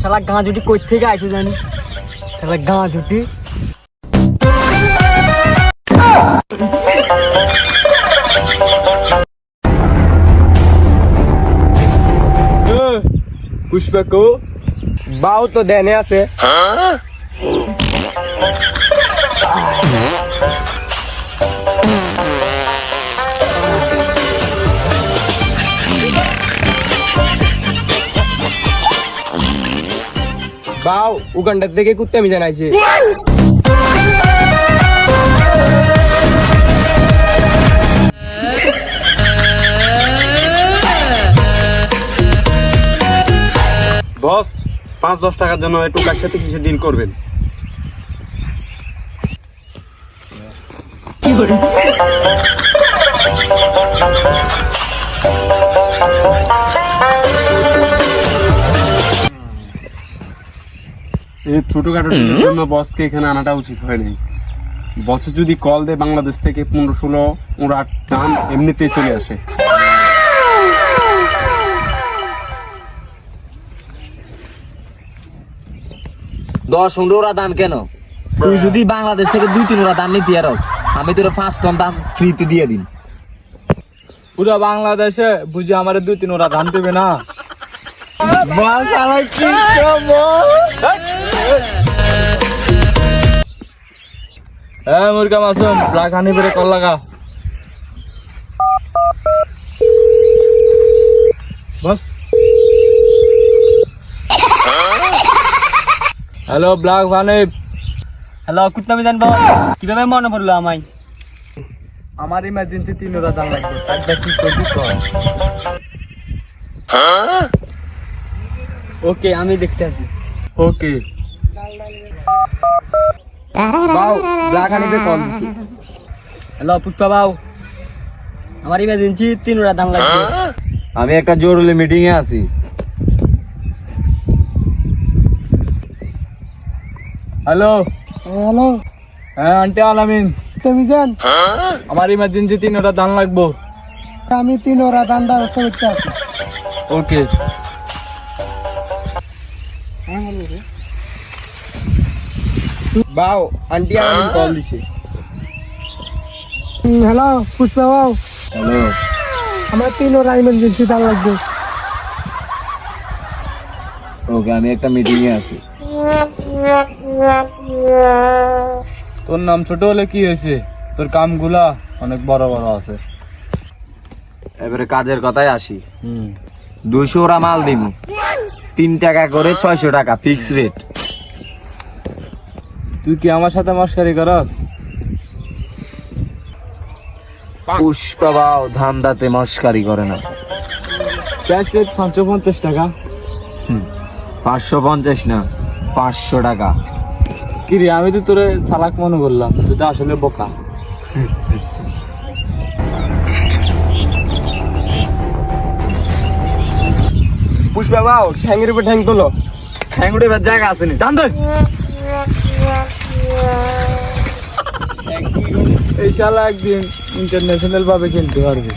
শালা গাঁজুটি কই থেকে আইছে জানি, শালা গাঁজুটি। পুষ্পা কো বাউ তো দেনে আছে। বাউ উগান্ডার থেকে কুত্তে আমি জানাইছে। বস 5-10 টাকার জন্য একটু কার সাথে কিসে ডিল করবেন? এই ছোটখাটো ডিলের জন্য বসকে এখানে আনাটা উচিত হয়নি। বসে যদি কল দেয় বাংলাদেশ থেকে 15-16 ওরা দাম এমনিতেই চলে আসে। দশ 15 দাম কেন? তুই যদি বাংলাদেশ থেকে 2-3 দাম নিতে আরস, আমি তোর 5 টন দাম ফ্রিতে দিয়ে দিন। পুরো বাংলাদেশে বুঝি আমার 2-3 দাম দেবে না। মুরগা মাসুম ব্লাক হানি করে কল লাগা। বস হ্যালো ব্লাক ভানিব। হ্যালো কুত্তা আমি জানবো কিভাবে মনে পড়লো আমায়? আমার ইমার্জেন্সি 3 দাম লাগবে, টাকা কি করবি কর। ওকে আমি দেখতে আছি। ওকে বাউ ব্লাক হানিতে কল দিছি। হ্যালো পুষ্পা বাবু, আমার ইমার্জেন্সি 3 দাম লাগবে। আমি একটা জরুরি মিটিং এ আছি। হ্যালো হ্যালো হ্যাঁ আন্টি আলামিন, তুমি জান আমার ইমার্জেন্সি 3 দাম লাগবো। আমি 3 দাম ব্যবস্থা করতে আছি। ওকে বাউ আন্টি আলামিন কল দিছে। হ্যালো পুষ্পা বাবু, হ্যালো আমার 3 ইমার্জেন্সি দাম লাগবে। ওকে আমি একটা মিটিং এ আছি। তোর নাম ছোট হলে কি হয়েছে, তোর কামগুলা অনেক বড় বড় আছে। এবারে কাজের কথায় আসি। 200 মাল দিমু, 3 টাকা করে 600 টাকা ফিক্স রেট। তুই কি আমার সাথে মস্কারি করস? পুষ্পা বাউ ধান্দাতে মস্কারি করে না। ক্যাশ রেট 550 টাকা। 550 না, 500 টাকা। কি রে, আমি তো তোরে চালাক মনে করলাম, তুই তো আসলে বোকা। পুষ্পা বাউ ঠ্যাংয়ের উপর ঠ্যাং তোলো। ঠ্যাং উঠে জায়গা আছে নি, টান দে। এই শালা একদিন ইন্টারন্যাশনাল ভাবে খেলতে পারবে।